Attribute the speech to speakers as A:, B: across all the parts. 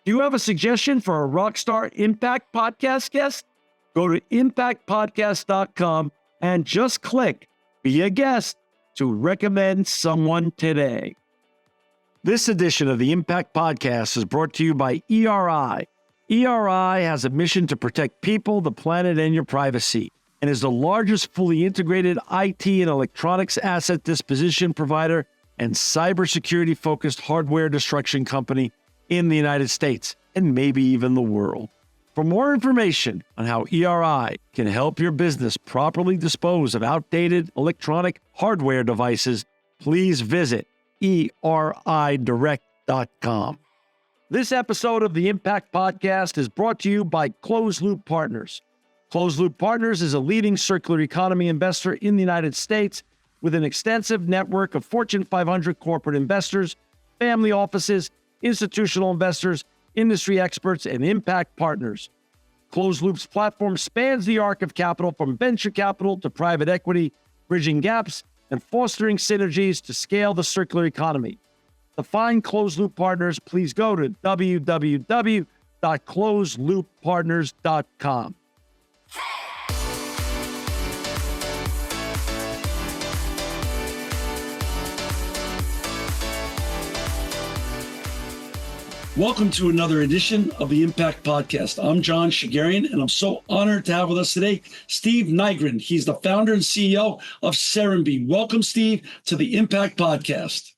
A: Do you have a suggestion for a Rockstar Impact Podcast guest? Go to impactpodcast.com and just click Be a Guest to recommend someone today. This edition of the Impact Podcast is brought to you by ERI. ERI has a mission to protect people, the planet, and your privacy, and is the largest fully integrated IT and electronics asset disposition provider and cybersecurity-focused hardware destruction company in the United States, and maybe even the world. For more information on how ERI can help your business properly dispose of outdated electronic hardware devices, please visit eridirect.com. This episode of the Impact Podcast is brought to you by Closed Loop Partners. Closed Loop Partners is a leading circular economy investor in the United States with an extensive network of Fortune 500 corporate investors, family offices, institutional investors, industry experts, and impact partners. Closed Loop's platform spans the arc of capital from venture capital to private equity, bridging gaps and fostering synergies to scale the circular economy. To find Closed Loop Partners, please go to www.closedlooppartners.com. Welcome to another edition of the Impact Podcast. I'm John Shigarian, and I'm so honored to have with us today Steve Nygren. He's the founder and CEO of Serenbe. Welcome, Steve, to the Impact Podcast.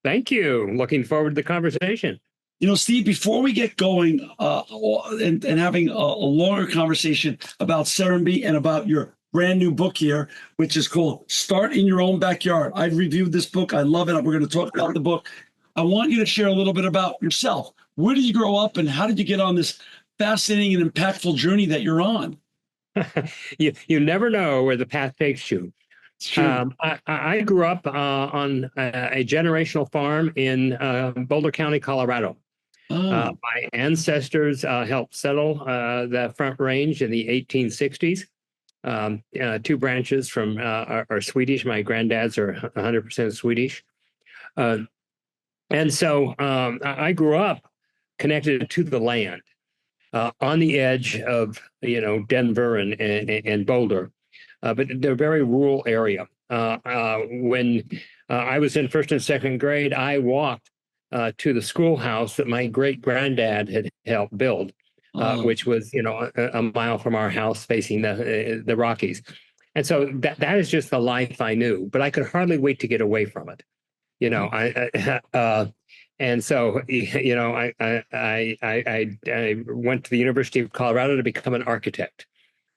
B: Thank you. Looking forward to the conversation.
A: You know, Steve, before we get going and having a longer conversation about Serenbe and about your brand new book here, which is called Start in Your Own Backyard. I've reviewed this book. I love it. We're going to talk about the book. I want you to share a little bit about yourself. Where did you grow up and how did you get on this fascinating and impactful journey that you're on?
B: You never know where the path takes you.
A: It's true.
B: I grew up on a generational farm in Boulder County, Colorado. My ancestors helped settle the Front Range in the 1860s. Two branches from are Swedish. My granddads are 100% Swedish. And so I grew up connected to the land on the edge of, Denver and Boulder, but they're a very rural area. When I was in first and second grade, I walked to the schoolhouse that my great granddad had helped build, which was, a mile from our house facing the Rockies. And so that is just the life I knew, but I could hardly wait to get away from it. And so, I went to the University of Colorado to become an architect.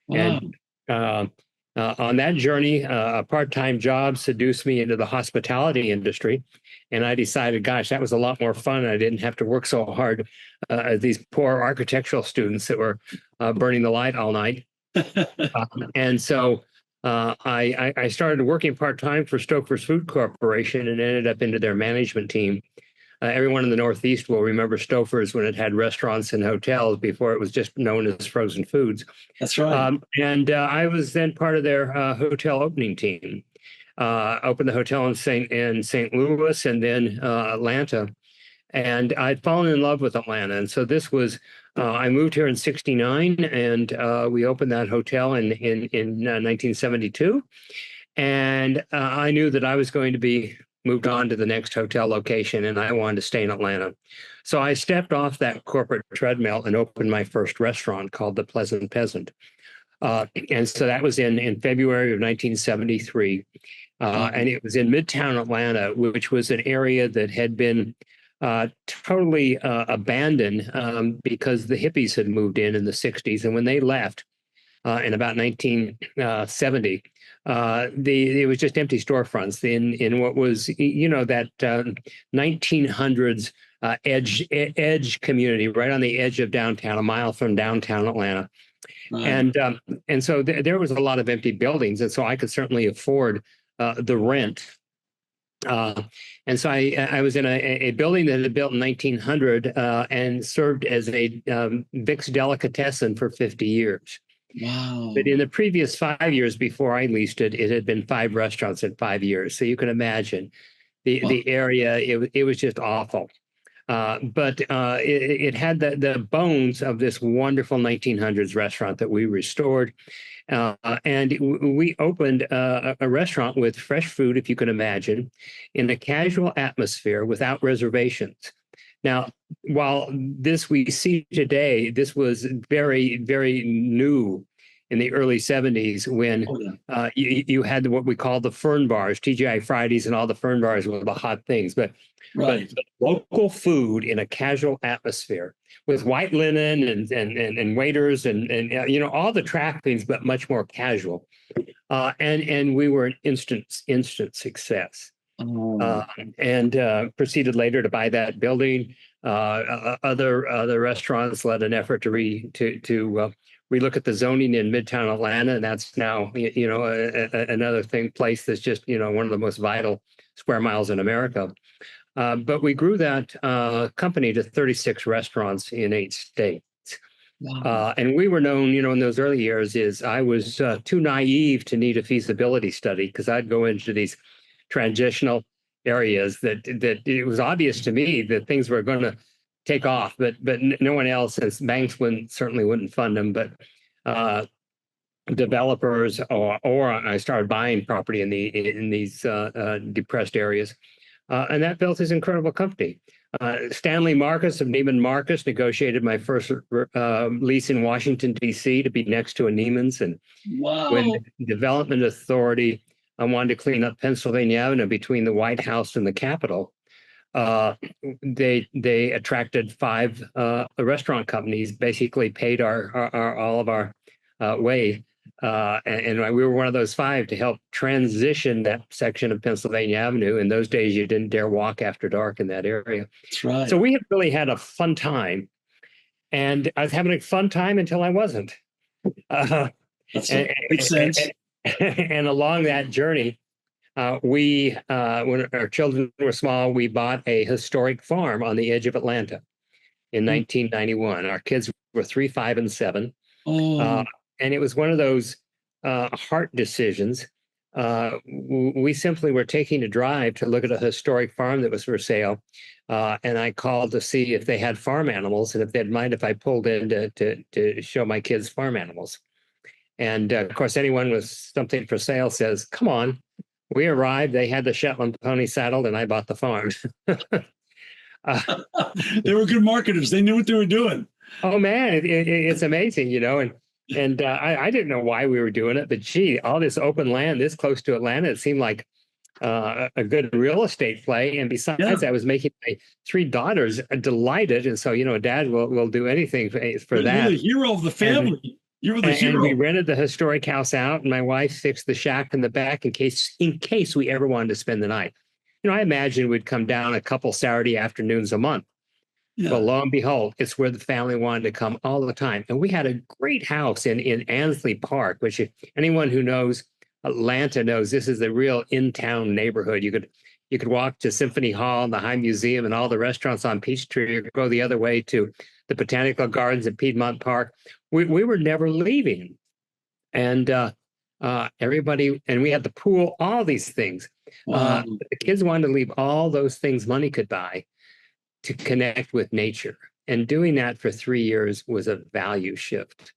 B: Wow. And on that journey, a part-time job seduced me into the hospitality industry. And I decided, gosh, that was a lot more fun. I didn't have to work so hard as these poor architectural students that were burning the light all night. And so I started working part-time for Stouffer's Food Corporation and ended up into their management team. Everyone in the Northeast will remember Stouffer's when it had restaurants and hotels before it was just known as frozen foods.
A: That's right.
B: And I was then part of their hotel opening team. Opened the hotel in St. Louis and then Atlanta. And I'd fallen in love with Atlanta. And so this was, I moved here in 1969 and we opened that hotel in 1972. And I knew that I was going to be moved on to the next hotel location and I wanted to stay in Atlanta. So I stepped off that corporate treadmill and opened my first restaurant called The Pleasant Peasant. And so that was in February of 1973. And it was in Midtown Atlanta, which was an area that had been totally abandoned because the hippies had moved in the 60s. And when they left in about 1970, it was just empty storefronts in what was, that 1900s edge community right on the edge of downtown, a mile from downtown Atlanta. Right. And so there was a lot of empty buildings. And so I could certainly afford the rent. And so I was in a building that had been built in 1900 and served as a Vic's delicatessen for 50 years.
A: Wow.
B: But in the previous 5 years before I leased it, it had been 5 restaurants in 5 years. So you can imagine the area, it was just awful. But it had the bones of this wonderful 1900s restaurant that we restored. And we opened a restaurant with fresh food, if you can imagine, in a casual atmosphere without reservations. Now, while this we see today, this was very, very new in the early 70s when you had what we call the Fern bars, TGI Fridays, and all the Fern bars were the hot things. But local food in a casual atmosphere with white linen and waiters and all the trappings, but much more casual. And we were an instant success. And proceeded later to buy that building. Other restaurants led an effort to relook at the zoning in Midtown Atlanta, and that's now another place that's just one of the most vital square miles in America. But we grew that company to 36 restaurants in 8 states. Wow. And we were known, in those early years, I was too naive to need a feasibility study because I'd go into these transitional areas that it was obvious to me that things were going to take off, but no one else, as banks certainly wouldn't fund them, but developers or I started buying property in these depressed areas, and that built this incredible company. Stanley Marcus of Neiman Marcus negotiated my first lease in Washington, D.C. to be next to a Neiman's. And when the Development Authority wanted to clean up Pennsylvania Avenue between the White House and the Capitol, they attracted 5 restaurant companies, basically paid all of our way. And we were one of those 5 to help transition that section of Pennsylvania Avenue. In those days, you didn't dare walk after dark in that area.
A: That's right.
B: So we had really had a fun time. And I was having a fun time until I wasn't.
A: Makes sense.
B: And along that journey, when our children were small, we bought a historic farm on the edge of Atlanta in 1991. Our kids were 3, 5, and 7. And it was one of those heart decisions. We simply were taking a drive to look at a historic farm that was for sale. And I called to see if they had farm animals and if they'd mind if I pulled in to show my kids farm animals. And of course, anyone with something for sale says, come on. We arrived, they had the Shetland pony saddled, and I bought the farm.
A: They were good marketers. They knew what they were doing.
B: Oh, man, it's amazing, And I didn't know why we were doing it, but gee, all this open land this close to Atlanta, it seemed like a good real estate play. And besides, I was making my 3 daughters delighted. And so, Dad will do anything for that.
A: You're the hero of the family. You were the hero.
B: And we rented the historic house out, and my wife fixed the shack in the back in case we ever wanted to spend the night. I imagine we'd come down a couple Saturday afternoons a month. Yeah. But lo and behold, it's where the family wanted to come all the time. And we had a great house in Ansley Park, which if anyone who knows Atlanta knows this is a real in-town neighborhood. You could walk to Symphony Hall and the High Museum and all the restaurants on Peachtree, or go the other way to the Botanical Gardens at Piedmont Park. We were never leaving. And everybody, and we had the pool, all these things. Wow. The kids wanted to leave all those things money could buy to connect with nature. And doing that for 3 years was a value shift.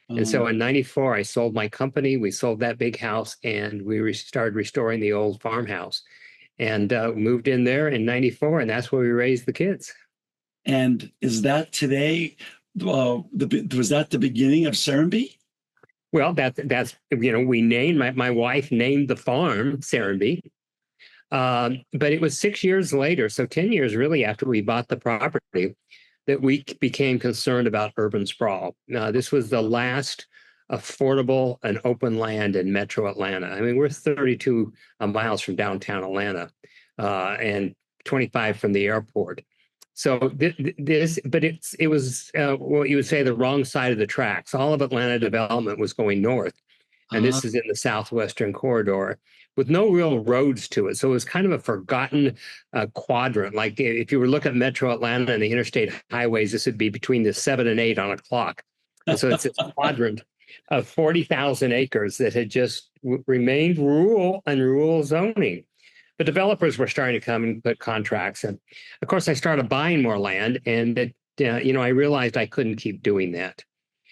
B: And so in 94, I sold my company. We sold that big house, and we started restoring the old farmhouse, and moved in there in 94. And that's where we raised the kids.
A: And is that today, was that the beginning of Serenbe?
B: Well, that's we named, my wife named the farm Serenbe. But it was 6 years later, so 10 years really after we bought the property, that we became concerned about urban sprawl. This was the last affordable and open land in metro Atlanta. I mean, we're 32 miles from downtown Atlanta, and 25 from the airport. So it was what you would say the wrong side of the tracks. All of Atlanta development was going north, and this is in the southwestern corridor with no real roads to it. So it was kind of a forgotten quadrant. Like if you were looking at metro Atlanta and the interstate highways, this would be between the 7 and 8 on a clock. And so it's a quadrant of 40,000 acres that had just remained rural and rural zoning. the developers were starting to come and put contracts. And of course, I started buying more land, and I realized I couldn't keep doing that.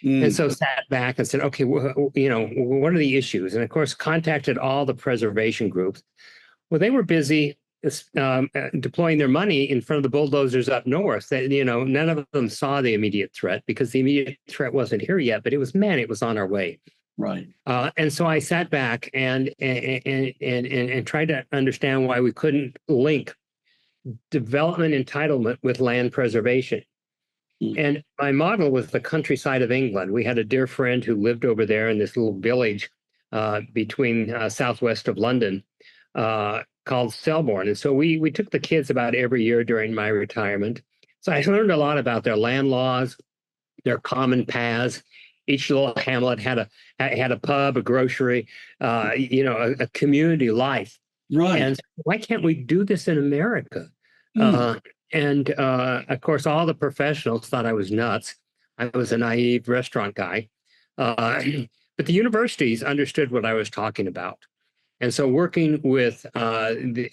B: And so sat back and said, okay, what are the issues? And of course, contacted all the preservation groups. Well, they were busy deploying their money in front of the bulldozers up north. That, none of them saw the immediate threat, because the immediate threat wasn't here yet, but it was on our way.
A: Right.
B: And so I sat back and tried to understand why we couldn't link development entitlement with land preservation. And my model was the countryside of England. We had a dear friend who lived over there in this little village between southwest of London called Selborne. And so we took the kids about every year during my retirement. So I learned a lot about their land laws, their common paths. Each little hamlet had a pub, a grocery, a community life.
A: Right.
B: And why can't we do this in America? And of course, all the professionals thought I was nuts. I was a naive restaurant guy. But the universities understood what I was talking about. And so working with Rocky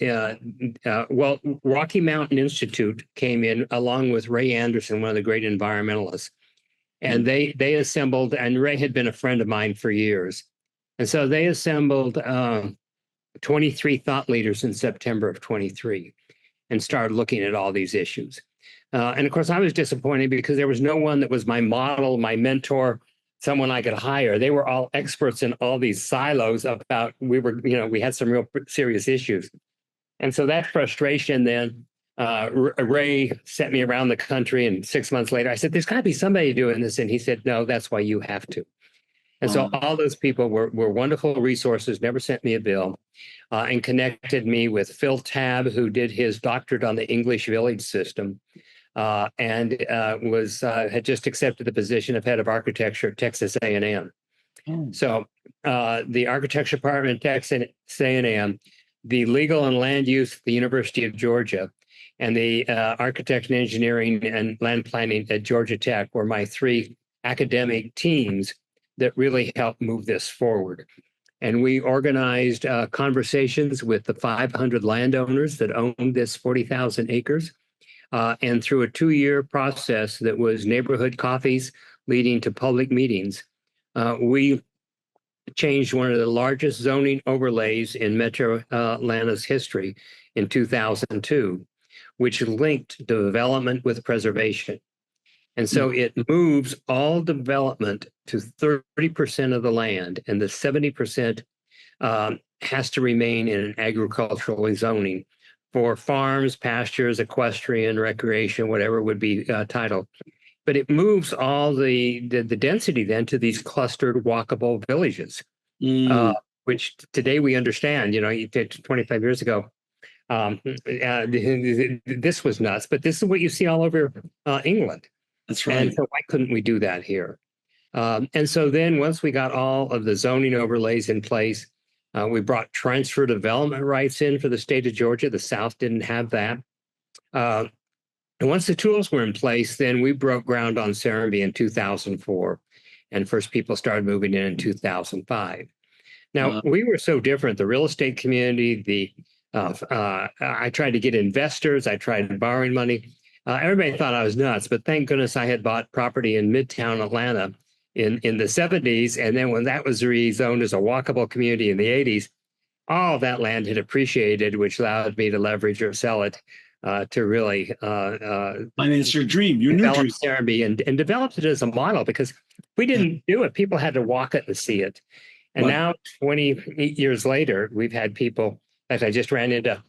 B: Mountain Institute came in along with Ray Anderson, one of the great environmentalists. And they assembled, and Ray had been a friend of mine for years. And so they assembled 23 thought leaders in September of 23 and started looking at all these issues. And of course, I was disappointed because there was no one that was my model, my mentor, someone I could hire. They were all experts in all these silos about, we had some real serious issues. And so that frustration then, Ray sent me around the country, and 6 months later, I said, there's got to be somebody doing this. And he said, no, that's why you have to. And so all those people were wonderful resources, never sent me a bill, and connected me with Phil Tabb, who did his doctorate on the English village system, and had just accepted the position of head of architecture at Texas A&M. So the architecture department at Texas A&M, the legal and land use at the University of Georgia, and the architecture and engineering and land planning at Georgia Tech were my three academic teams that really helped move this forward. And we organized conversations with the 500 landowners that owned this 40,000 acres. And through a 2-year process that was neighborhood coffees leading to public meetings, we changed one of the largest zoning overlays in Metro Atlanta's history in 2002, which linked development with preservation. And so it moves all development to 30% of the land, and the 70% has to remain in an agricultural zoning for farms, pastures, equestrian, recreation, whatever would be titled. But it moves all the density then to these clustered walkable villages, which today we understand, 25 years ago, this was nuts, but this is what you see all over England.
A: That's right.
B: And so why couldn't we do that here? And so then once we got all of the zoning overlays in place, we brought transfer development rights in for the state of Georgia. The South didn't have that. And once the tools were in place, then we broke ground on Serenbe in 2004. And first people started moving in 2005. Now, we were so different. The real estate community, I tried to get investors. I tried borrowing money. Everybody thought I was nuts, but thank goodness I had bought property in Midtown Atlanta in the 70s. And then when that was rezoned as a walkable community in the 80s, all of that land had appreciated, which allowed me to leverage or sell it to really
A: finance your dream, your new dream.
B: Serenbe and developed it as a model, because if we didn't do it, people had to walk it and see it. And now, 28 years later, we've had people, as I just ran into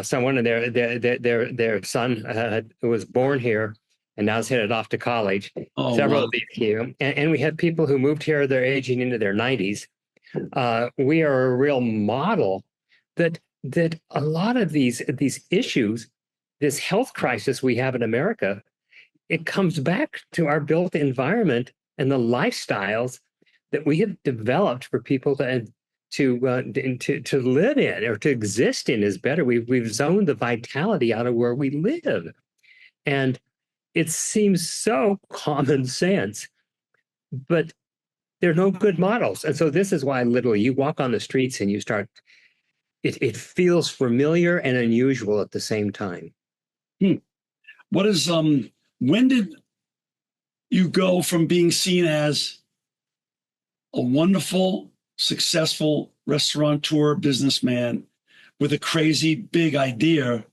B: someone, and their son was born here and now is headed off to college. Several of these here, and we had people who moved here. They're aging into their 90s. We are a real model that a lot of these issues, this health crisis we have in America, it comes back to our built environment and the lifestyles that we have developed for people to live in, or to exist in, is better. We've zoned the vitality out of where we live, and it seems so common sense, but there are no good models. And so this is why literally you walk on the streets and you start it feels familiar and unusual at the same time.
C: What is when did you go from being seen as a wonderful, successful restaurateur businessman with a crazy big idea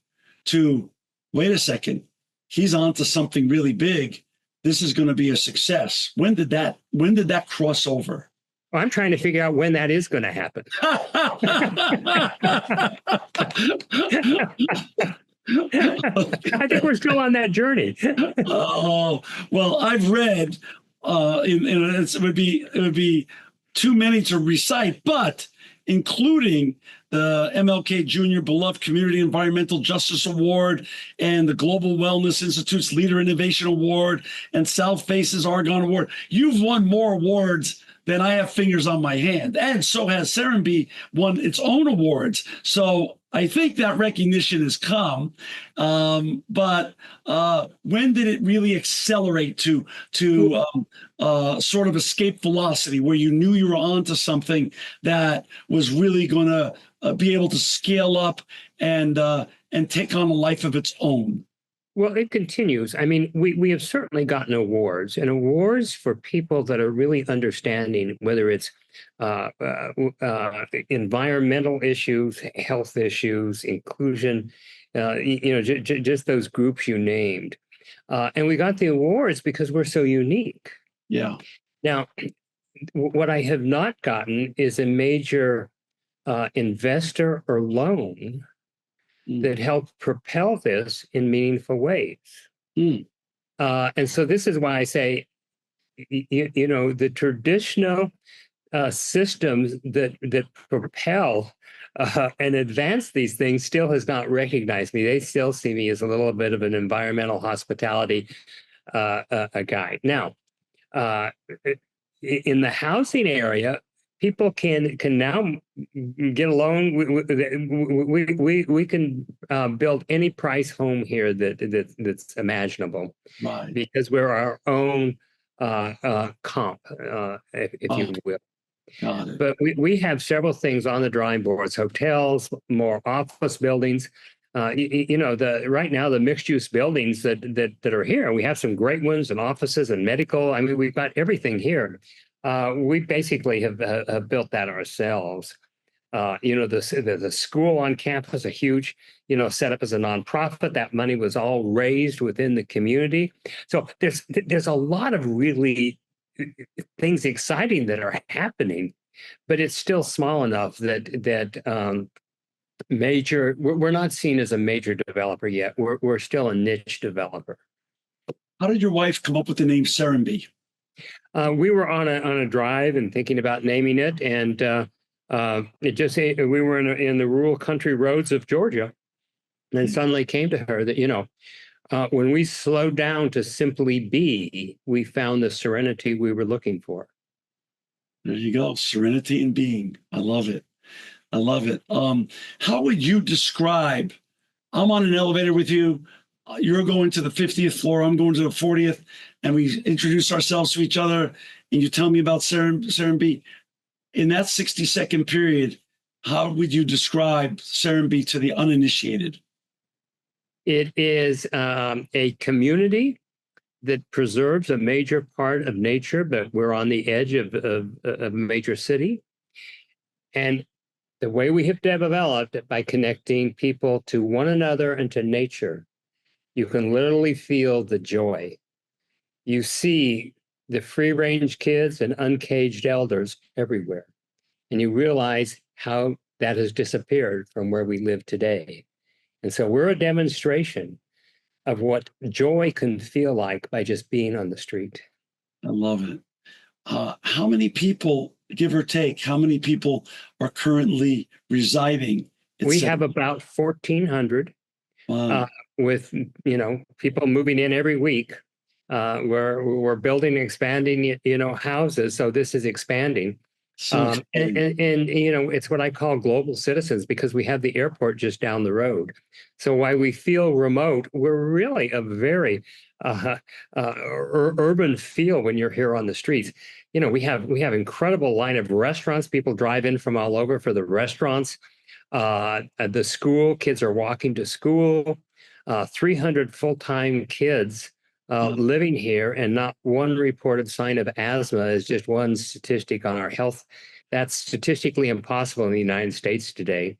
C: to, wait a second, he's on to something really big. This is going to be a success. When did that cross over?
B: Well, I'm trying to figure out when that is going to happen. I think we're still on that journey.
C: Oh, well, I've read, it would be too many to recite, but including the MLK Jr. Beloved Community Environmental Justice Award and the Global Wellness Institute's Leader Innovation Award and South Face's Argonne Award. You've won more awards than I have fingers on my hand. And so has Serenbe won its own awards. So I think that recognition has come. But when did it really accelerate to sort of escape velocity, where you knew you were onto something that was really going to be able to scale up and take on a life of its own?
B: Well, it continues. I mean, we have certainly gotten awards, and awards for people that are really understanding, whether it's environmental issues, health issues, inclusion, just those groups you named. And we got the awards because we're so unique.
C: Yeah.
B: Now, what I have not gotten is a major investor or loan that help propel this in meaningful ways. And so this is why I say, the traditional systems that propel and advance these things still has not recognized me. They still see me as a little bit of an environmental hospitality guy. Now, in the housing area, people can now get a loan. We can build any price home here that's imaginable,
C: Right.
B: because we're our own comp, if you will.
C: Got it.
B: But we have several things on the drawing boards: hotels, more office buildings. Right now the mixed use buildings that are here. We have some great ones, and offices and medical. I mean, we've got everything here. We basically have built that ourselves. The school on campus, a huge, set up as a nonprofit. That money was all raised within the community. So there's a lot of really things exciting that are happening, but it's still small enough that we're not seen as a major developer yet. We're still a niche developer.
C: How did your wife come up with the name Serenbe?
B: We were on a drive and thinking about naming it, and we were in the rural country roads of Georgia, and suddenly came to her that when we slowed down to simply be, we found the serenity we were looking for.
C: There you go, serenity in being. I love it. I love it. How would you describe? I'm on an elevator with you. You're going to the 50th floor. I'm going to the 40th, and we introduce ourselves to each other. And you tell me about Serenbe. In that 60-second period, how would you describe Serenbe to the uninitiated?
B: It is a community that preserves a major part of nature, but we're on the edge of a major city. And the way we have developed it by connecting people to one another and to nature, you can literally feel the joy. You see the free-range kids and uncaged elders everywhere, and you realize how that has disappeared from where we live today. And so we're a demonstration of what joy can feel like by just being on the street.
C: I love it. How many people, give or take, how many people are currently residing?
B: We have about 1,400.
C: Wow.
B: With people moving in every week. We're building and expanding houses, so this is expanding.
C: So
B: and it's what I call global citizens, because we have the airport just down the road. So while we feel remote, we're really a very urban feel when you're here on the streets. We have incredible line of restaurants. People drive in from all over for the restaurants. The school kids are walking to school. 300 full-time kids living here, and not one reported sign of asthma is just one statistic on our health. That's statistically impossible in the United States today,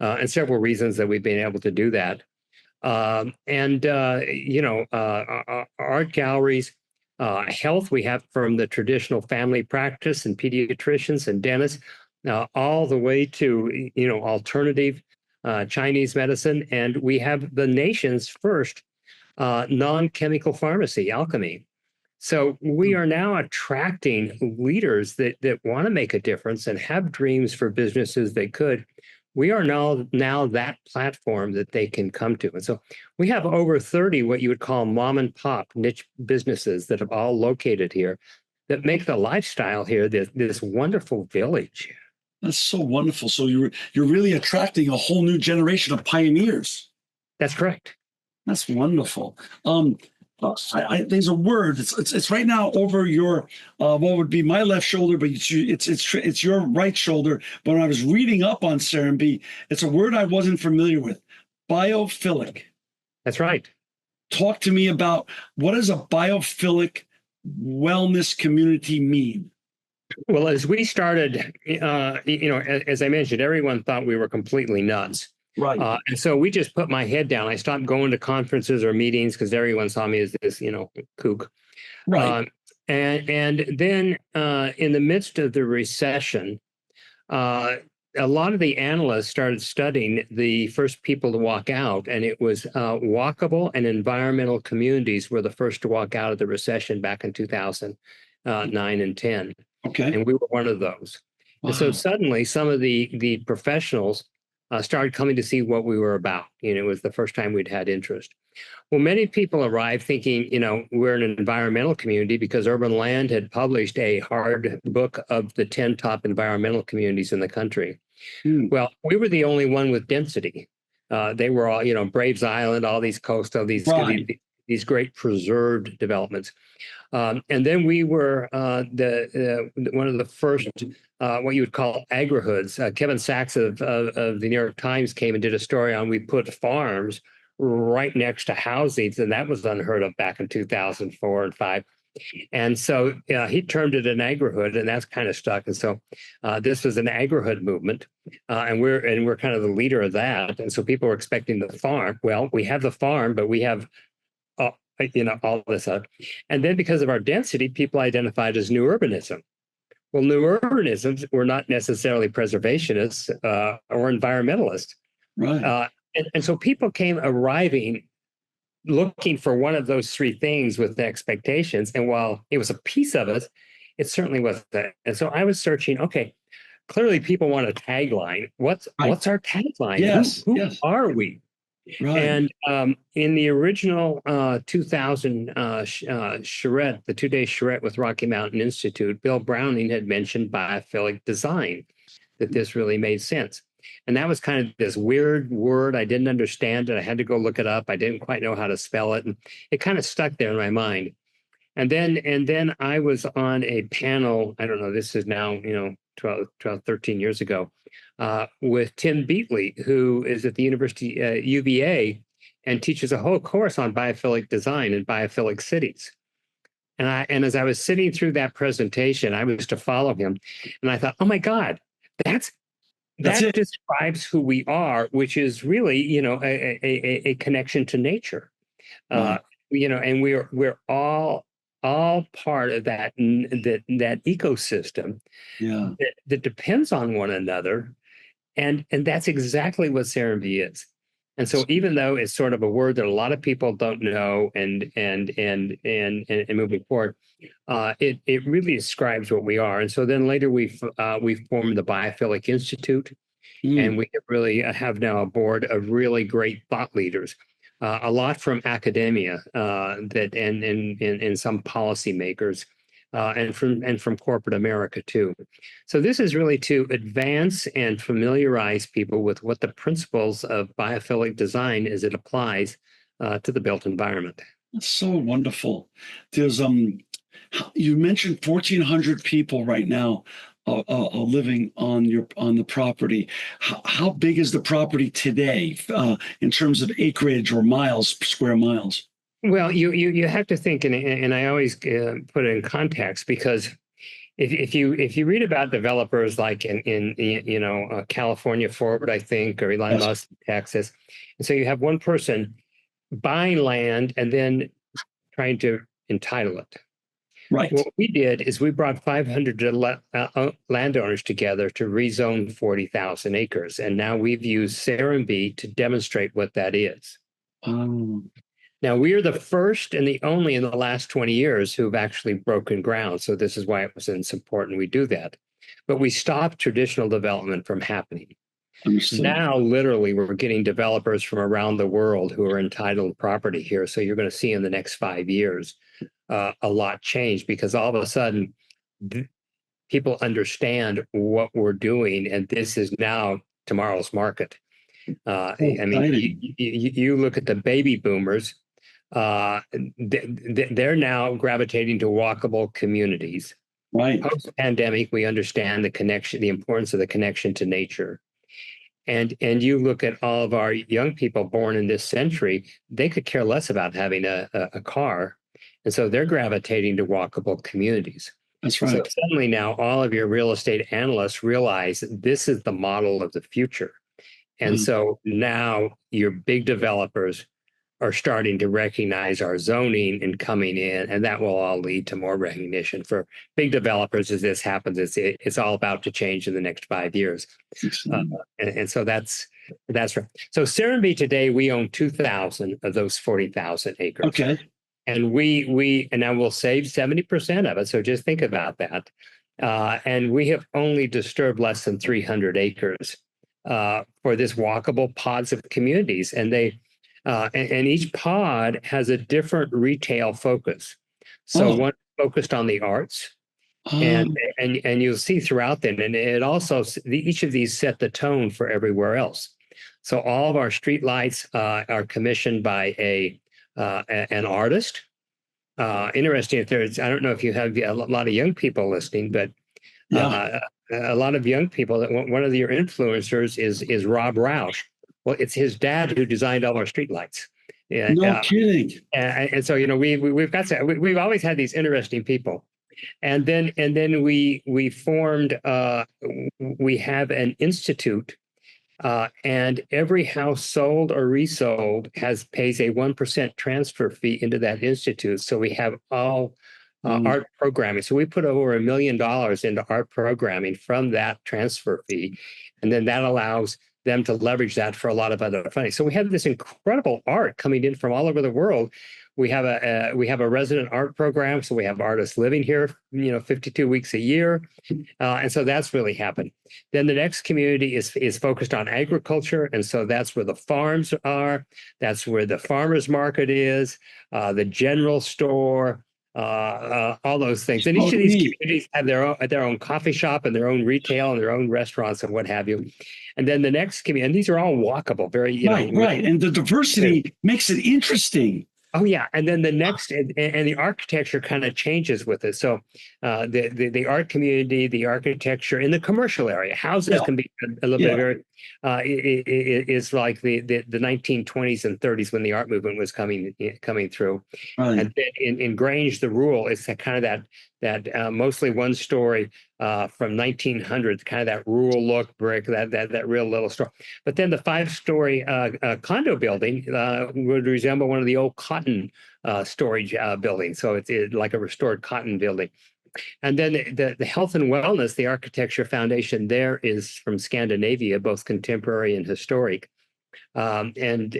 B: and several reasons that we've been able to do that. Art galleries, health, we have from the traditional family practice and pediatricians and dentists, all the way to, alternative Chinese medicine. And we have the nation's first non-chemical pharmacy, alchemy. So we are now attracting leaders that want to make a difference and have dreams for businesses they could. We are now that platform that they can come to. And so we have over 30 what you would call mom and pop niche businesses that have all located here that make the lifestyle here this wonderful village.
C: That's so wonderful. So you're really attracting a whole new generation of pioneers.
B: That's correct.
C: That's wonderful. There's a word. It's right now over your what would be my left shoulder, but it's your right shoulder. But when I was reading up on Serenbe, it's a word I wasn't familiar with. Biophilic.
B: That's right.
C: Talk to me about what does a biophilic wellness community mean?
B: Well, as we started, as I mentioned, everyone thought we were completely nuts.
C: Right.
B: And so we just put my head down. I stopped going to conferences or meetings because everyone saw me as this, kook.
C: Right.
B: And then in the midst of the recession, a lot of the analysts started studying the first people to walk out, and it was walkable and environmental communities were the first to walk out of the recession back in 2009 and 10.
C: Okay.
B: And we were one of those. Wow. And so suddenly some of the professionals started coming to see what we were about. It was the first time we'd had interest. Well, many people arrived thinking, we're an environmental community because Urban Land had published a hard book of the 10 top environmental communities in the country. Well, we were the only one with density. They were all, Braves Island, all these coastal, these great preserved developments. And then we were one of the first, what you would call agri-hoods. Kevin Sachs of the New York Times came and did a story on we put farms right next to housings, and that was unheard of back in 2004 and 5. And so he termed it an agri-hood, and that's kind of stuck. And so this was an agri-hood movement, and we're kind of the leader of that. And so people were expecting the farm. Well, we have the farm, but we have all this stuff. And then because of our density, people identified as new urbanism. Well, new urbanisms were not necessarily preservationists or environmentalists.
C: Right.
B: And so people came arriving looking for one of those three things with the expectations. And while it was a piece of us, it certainly wasn't that. And so I was searching, okay, clearly people want a tagline. What's our tagline?
C: Yes.
B: Who are we?
C: Right.
B: And in the original 2000 charrette, the 2-day charrette with Rocky Mountain Institute, Bill Browning had mentioned biophilic design, that this really made sense. And that was kind of this weird word. I didn't understand it. I had to go look it up. I didn't quite know how to spell it. And it kind of stuck there in my mind. And then I was on a panel, I don't know, this is now, 12, 13 years ago, with Tim Beatley, who is at the University UVA and teaches a whole course on biophilic design and biophilic cities. And as I was sitting through that presentation, I was to follow him, and I thought, oh my God, that describes who we are, which is really, a connection to nature. And we're all part of that ecosystem that depends on one another. And that's exactly what Serenbe is. And so even though it's sort of a word that a lot of people don't know and moving forward, it really describes what we are. And so then later we formed the Biophilic Institute, and we really have now a board of really great thought leaders, a lot from academia and some policymakers. And from corporate America too. So this is really to advance and familiarize people with what the principles of biophilic design as it applies to the built environment.
C: That's so wonderful. There's you mentioned 1,400 people right now living on the property. How big is the property today in terms of acreage or miles, square miles?
B: Well, you have to think, and I always put it in context, because if you read about developers like in California Forward, I think, or Elon
C: Yes.
B: Musk, Texas, and so you have one person buying land and then trying to entitle it.
C: Right.
B: What we did is we brought 500 landowners together to rezone 40,000 acres, and now we've used Serenbe to demonstrate what that is. Now, we are the first and the only in the last 20 years who've actually broken ground. So this is why it was important we do that. But we stopped traditional development from happening.
C: Understood.
B: Now, literally, we're getting developers from around the world who are entitled property here. So you're going to see in the next 5 years a lot change, because all of a sudden people understand what we're doing, and this is now tomorrow's market. I mean, you look at the baby boomers. They're now gravitating to walkable communities.
C: Right.
B: Post-pandemic, we understand the connection, the importance of the connection to nature. And you look at all of our young people born in this century, they could care less about having a car. And so they're gravitating to walkable communities.
C: That's right.
B: So suddenly now all of your real estate analysts realize this is the model of the future. And so now your big developers are starting to recognize our zoning and coming in, and that will all lead to more recognition for big developers as this happens. It's all about to change in the next 5 years. And so that's right. So Serenbe today, we own 2,000 of those 40,000 acres.
C: Okay.
B: And now we'll save 70% of it. So just think about that. And we have only disturbed less than 300 acres for this walkable pods of communities. And and each pod has a different retail focus. So one focused on the arts, and you'll see throughout them. And it also, each of these set the tone for everywhere else. So all of our street lights are commissioned by an artist. Interesting. If I don't know if you have a lot of young people listening, but a lot of young people. One of your influencers is Rob Roush. Well, it's his dad who designed all our streetlights.
C: No kidding.
B: And so we've always had these interesting people, and then we formed. We have an institute. And every house sold or resold pays a 1% transfer fee into that institute. So we have all art programming. So we put over $1 million into art programming from that transfer fee. And then that allows them to leverage that for a lot of other funding. So we have this incredible art coming in from all over the world. We have a resident art program, so we have artists living here, 52 weeks a year, and so that's really happened. Then the next community is focused on agriculture, and so that's where the farms are. That's where the farmers market is, the general store, all those things. And each of these communities have their own coffee shop and their own retail and their own restaurants and what have you. And then the next community, and these are all walkable, very
C: right. And the diversity makes it interesting.
B: Oh yeah, and then the next, and the architecture kind of changes with it. So the art community, the architecture in the commercial area, houses can be a little bit very. It is like the 1920s and 30s when the art movement was coming through, and then in Grange, the rule is kind of that mostly one story from 1900, kind of that rural look brick, that real little store. But then the 5-story condo building would resemble one of the old cotton storage buildings. So it's like a restored cotton building. And then the health and wellness, the architecture foundation there is from Scandinavia, both contemporary and historic. And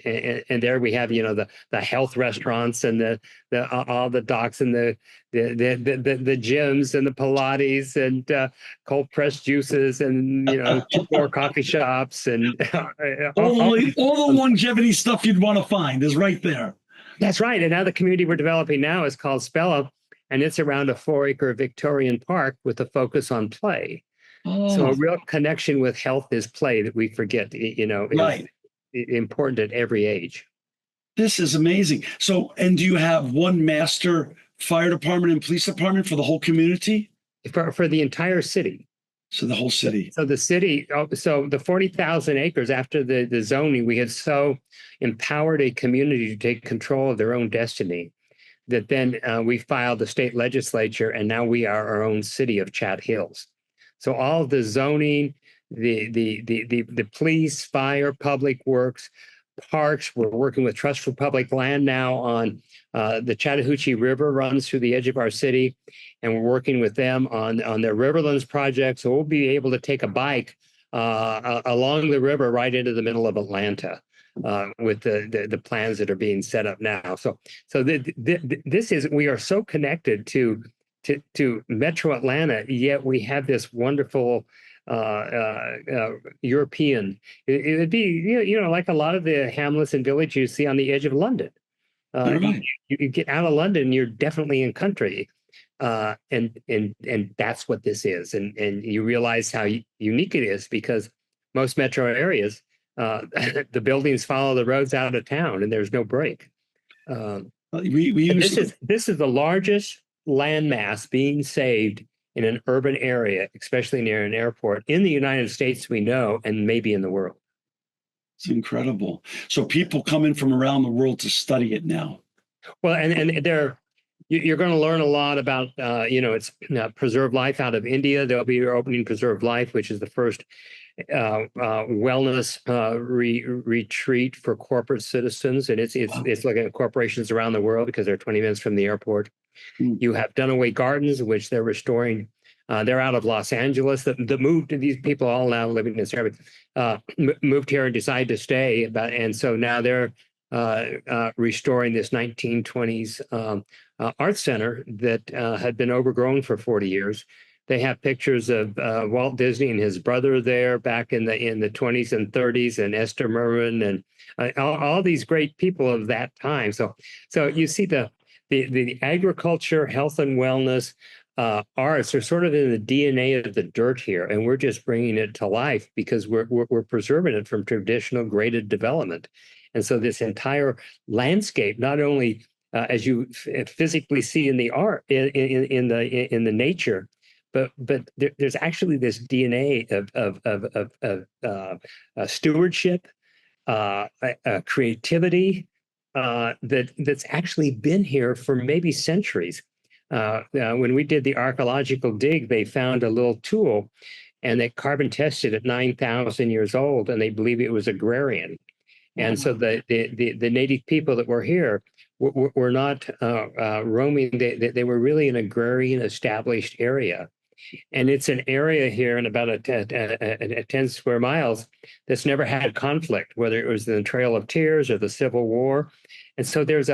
B: there we have the health restaurants and all the docks and the gyms and the Pilates and cold pressed juices and 2 more coffee shops and
C: all the longevity stuff you'd want to find is right there.
B: That's right. And now the community we're developing now is called Spella, and it's around a 4-acre Victorian park with a focus on play. So a real connection with health is play that we forget. Is important at every age.
C: This is amazing. So, and do you have one master fire department and police department for the whole community?
B: For the entire city.
C: So the whole city.
B: So the city, so the 40,000 acres after the zoning, we had so empowered a community to take control of their own destiny that then we filed the state legislature, and now we are our own city of Chat Hills. So all the zoning, the police, fire, public works, parks. We're working with Trust for Public Land now on the Chattahoochee River runs through the edge of our city, and we're working with them on their Riverlands project. So we'll be able to take a bike along the river right into the middle of Atlanta with the plans that are being set up now. So this is, we are so connected to Metro Atlanta, yet we have this wonderful European. It would be, like a lot of the hamlets and villages you see on the edge of London.
C: Right.
B: You get out of London, you're definitely in country, and that's what this is. And you realize how unique it is, because most metro areas, the buildings follow the roads out of town, and there's no break. This is the largest landmass being saved in an urban area, especially near an airport, in the United States, we know, and maybe in the world.
C: It's incredible. So people come in from around the world to study it now.
B: Well, and you're going to learn a lot about, it's preserved life out of India. They'll be opening Preserved Life, which is the first wellness retreat for corporate citizens, and it's looking at corporations around the world, because they're 20 minutes from the airport. You have Dunaway Gardens, which they're restoring. They're out of Los Angeles. The moved, these people all now living in Serenbe, moved here and decided to stay. And so now they're restoring this 1920s art center that had been overgrown for 40 years. They have pictures of Walt Disney and his brother there back in the 20s and 30s, and Esther Merwin, and all these great people of that time. So you see the agriculture, health and wellness, arts are sort of in the DNA of the dirt here, and we're just bringing it to life because we're preserving it from traditional graded development. And so this entire landscape, not only as you physically see in the art, in the nature, but there's actually this DNA of stewardship, creativity, that's actually been here for maybe centuries. When we did the archaeological dig, they found a little tool, and they carbon tested at 9,000 years old, and they believe it was agrarian. And so the native people that were here were not roaming. They were really an agrarian established area. And it's an area here in about a 10 square miles that's never had conflict, whether it was the Trail of Tears or the Civil War. And so there's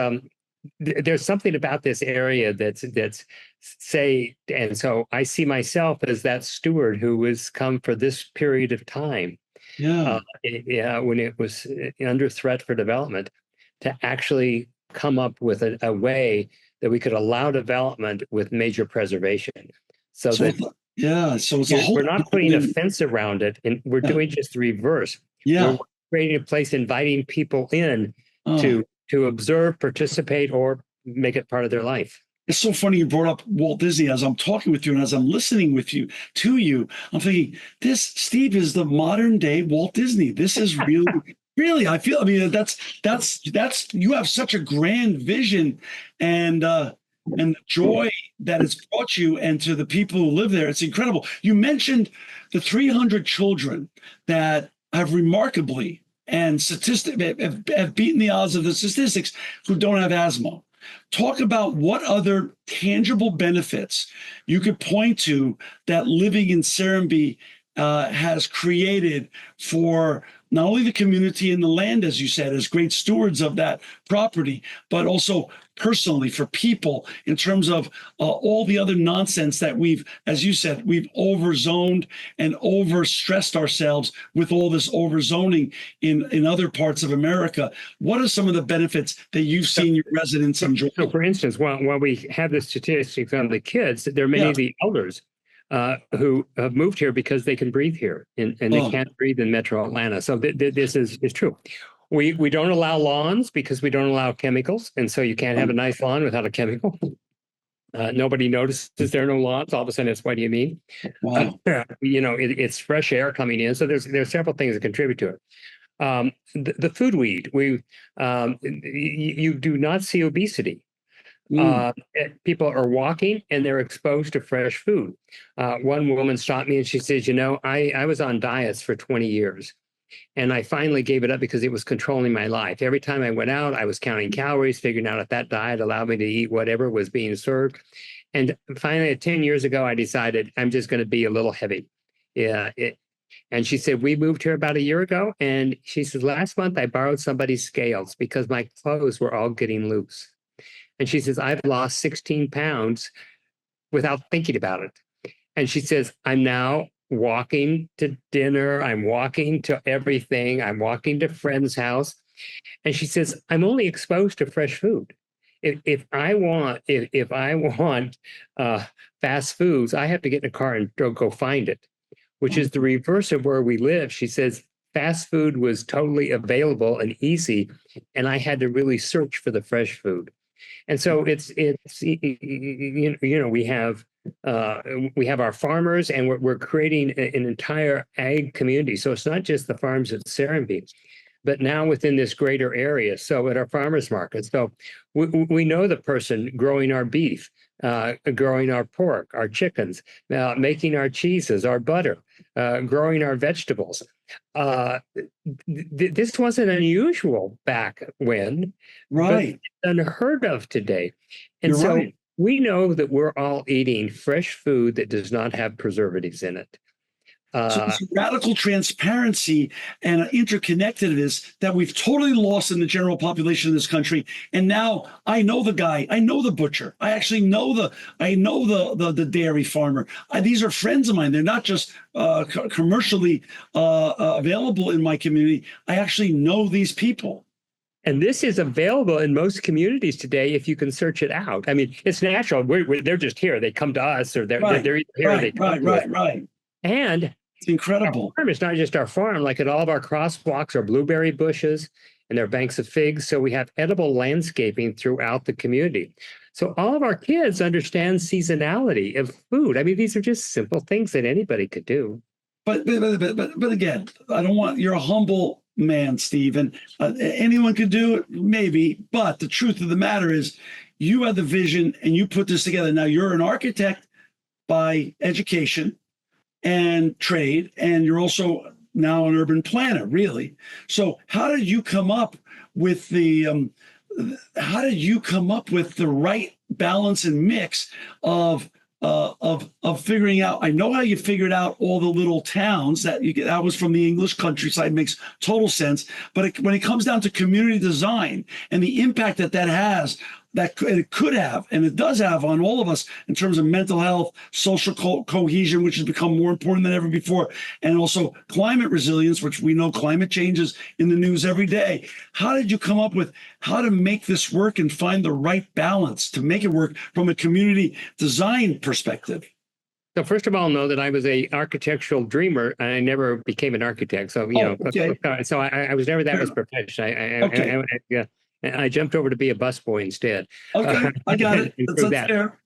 B: something about this area that's say, and so I see myself as that steward who has come for this period of time.
C: Yeah.
B: When it was under threat for development, to actually come up with a way that we could allow development with major preservation. So it's we're not putting a fence around it, and we're doing just the reverse.
C: Yeah.
B: We're creating a place, inviting people in to observe, participate, or make it part of their life.
C: It's so funny you brought up Walt Disney. As I'm talking with you and as I'm listening to you, I'm thinking, Steve is the modern day Walt Disney. This is really, I mean, that's, you have such a grand vision, and the joy that it's brought you and to the people who live there. It's incredible. You mentioned the 300 children that have remarkably and have beaten the odds of the statistics who don't have asthma. Talk about what other tangible benefits you could point to that living in Serenbe has created for not only the community and the land, as you said, as great stewards of that property, but also personally for people in terms of all the other nonsense that we've, as you said, we've overzoned and overstressed ourselves with all this overzoning in other parts of America. What are some of the benefits that you've seen your residents enjoy?
B: So, for instance, while we have the statistics on the kids, there are many of the elders who have moved here because they can breathe here, and they can't breathe in Metro Atlanta. So this is true. We don't allow lawns because we don't allow chemicals, and so you can't have a nice lawn without a chemical. Nobody notices there are no lawns. All of a sudden, it's, what do you mean?
C: Wow.
B: It's fresh air coming in. So there's several things that contribute to it. The food we eat, you do not see obesity. People are walking and they're exposed to fresh food. One woman stopped me and she says, I was on diets for 20 years. And I finally gave it up because it was controlling my life. Every time I went out, I was counting calories, figuring out if that diet allowed me to eat whatever was being served. And finally, 10 years ago, I decided I'm just going to be a little heavy. Yeah. And she said, we moved here about a year ago. And she says, last month, I borrowed somebody's scales because my clothes were all getting loose. And she says, I've lost 16 pounds without thinking about it. And she says, I'm now walking to dinner. I'm walking to everything. I'm walking to friend's house. And she says, I'm only exposed to fresh food. If I want fast foods, I have to get in a car and go find it, which is the reverse of where we live. She says, fast food was totally available and easy, and I had to really search for the fresh food. And so we have our farmers, and we're creating an entire ag community. So it's not just the farms at Serenbe, but now within this greater area. So at our farmers market, so we know the person growing our beef, growing our pork, our chickens, making our cheeses, our butter, growing our vegetables. This wasn't unusual back when,
C: Right.
B: but unheard of today. And
C: You're
B: so
C: right.
B: we know that we're all eating fresh food that does not have preservatives in it.
C: So it's radical transparency and interconnectedness that we've totally lost in the general population of this country. And now I know the guy, I know the butcher, I actually know the dairy farmer. These are friends of mine. They're not just commercially available in my community. I actually know these people.
B: And this is available in most communities today if you can search it out. I mean, it's natural. They're just here. They come to us, or they're either here. Or they come to us.
C: Right.
B: And
C: it's incredible.
B: Our farm is not just our farm. Like at all of our crosswalks are blueberry bushes, and there are banks of figs. So we have edible landscaping throughout the community. So all of our kids understand seasonality of food. I mean, these are just simple things that anybody could do.
C: But again, I don't want, you're a humble man, Steve, and anyone could do it, maybe. But the truth of the matter is, you had the vision and you put this together. Now you're an architect by education and trade, and you're also now an urban planner, really. So how did you come up with the right balance and mix of figuring out? I know how you figured out all the little towns that was from the English countryside, makes total sense. But when it comes down to community design and the impact that has, that it could have, and it does have on all of us in terms of mental health, social cohesion, which has become more important than ever before, and also climate resilience, which we know climate change is in the news every day. How did you come up with how to make this work and find the right balance to make it work from a community design perspective?
B: So first of all, know that I was a architectural dreamer, and I never became an architect. So so I was never that was profession. I jumped over to be a busboy instead.
C: Okay, I got it. That's fair.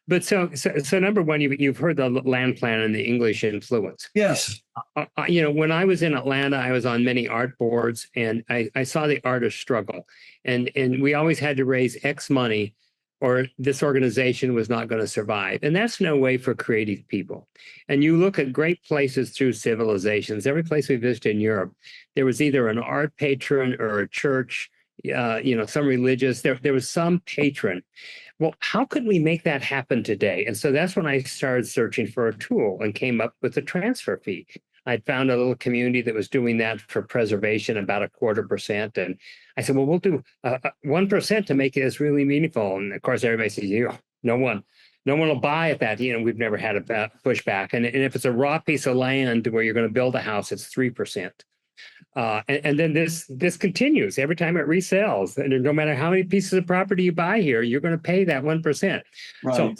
B: But so number one, you've heard the land plan and the English influence.
C: Yes.
B: When I was in Atlanta, I was on many art boards, and I saw the artists struggle, and we always had to raise X money, or this organization was not going to survive. And that's no way for creative people. And you look at great places through civilizations. Every place we visited in Europe, there was either an art patron or a church, some religious, there was some patron. Well, how could we make that happen today? And so that's when I started searching for a tool and came up with a transfer fee. I'd found a little community that was doing that for preservation, about 0.25%. And I said, well, we'll do 1% to make this really meaningful. And of course, everybody says, no one will buy at that. We've never had a pushback. And if it's a raw piece of land where you're going to build a house, it's 3%. And then this continues every time it resells. And no matter how many pieces of property you buy here, you're going to pay that 1%.
C: Right.
B: So,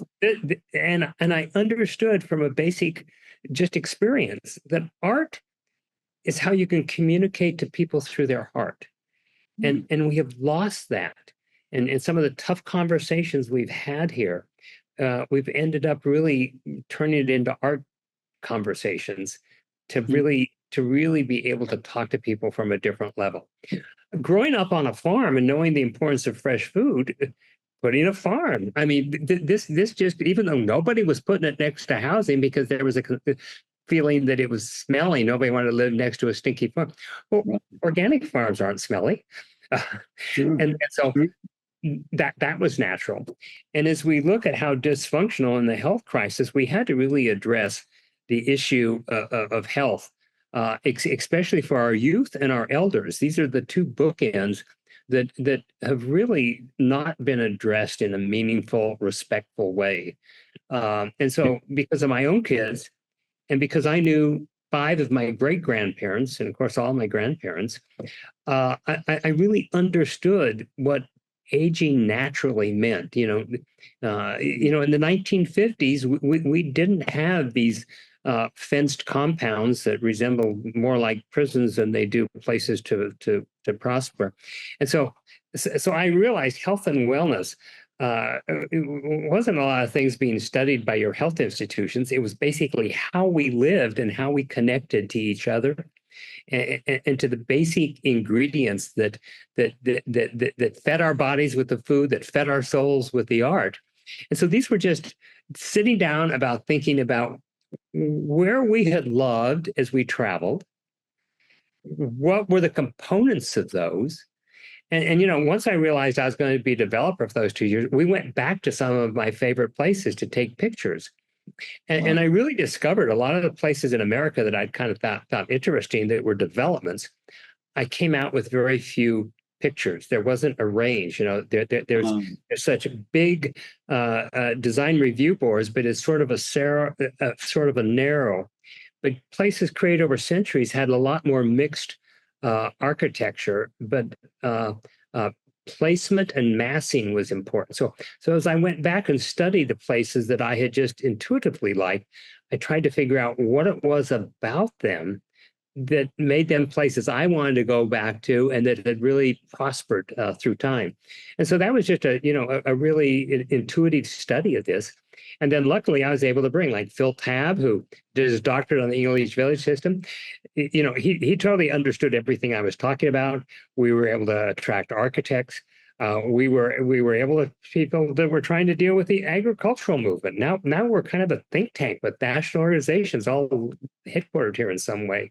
B: and I understood from a basic just experience that art is how you can communicate to people through their heart. And we have lost that. and some of the tough conversations we've had here, we've ended up really turning it into art conversations to really be able to talk to people from a different level. Growing up on a farm and knowing the importance of fresh food, putting a farm. I mean, this just, even though nobody was putting it next to housing because there was a feeling that it was smelly, nobody wanted to live next to a stinky farm. Well, organic farms aren't smelly. And so that was natural. And as we look at how dysfunctional in the health crisis, we had to really address the issue of health, especially for our youth and our elders. These are the two bookends that have really not been addressed in a meaningful, respectful way. And so because of my own kids, and because I knew 5 of my great-grandparents, and of course all my grandparents, I really understood what aging naturally meant. In the 1950s, we didn't have these fenced compounds that resemble more like prisons than they do places to prosper. And so I realized health and wellness, it wasn't a lot of things being studied by your health institutions. It was basically how we lived and how we connected to each other and to the basic ingredients that fed our bodies with the food, that fed our souls with the art. And so these were just sitting down about thinking about where we had loved as we traveled, what were the components of those. And once I realized I was going to be a developer for those 2 years, we went back to some of my favorite places to take pictures. And I really discovered a lot of the places in America that I'd kind of found interesting that were developments. I came out with very few pictures. There wasn't a range. There's such big design review boards, but it's sort of a narrow. But places created over centuries had a lot more mixed architecture, but placement and massing was important. So as I went back and studied the places that I had just intuitively liked, I tried to figure out what it was about them that made them places I wanted to go back to and that had really prospered through time. And so that was just a really intuitive study of this. And then luckily I was able to bring like Phil Tabb, who did his doctorate on the English Village system. He totally understood everything I was talking about. We were able to attract architects. We were able to people that were trying to deal with the agricultural movement. Now we're kind of a think tank with national organizations all headquartered here in some way.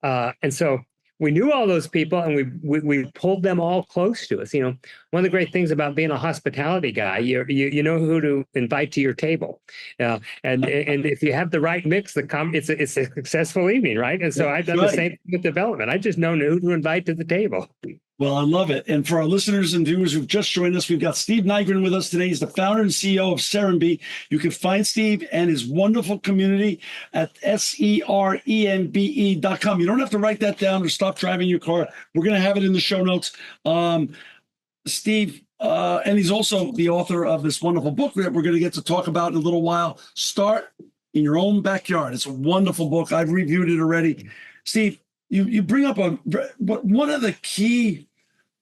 B: And so we knew all those people, and we pulled them all close to us. One of the great things about being a hospitality guy, you know who to invite to your table, and if you have the right mix, it's a successful evening, right? And so I've done the same thing with development. I just know who to invite to the table.
C: Well, I love it. And for our listeners and viewers who've just joined us, we've got Steve Nygren with us today. He's the founder and CEO of Serenbe. You can find Steve and his wonderful community at SERENBE.com. You don't have to write that down or stop driving your car. We're going to have it in the show notes. Steve, and he's also the author of this wonderful book that we're going to get to talk about in a little while. Start in Your Own Backyard. It's a wonderful book. I've reviewed it already. Steve, you bring up one of the key,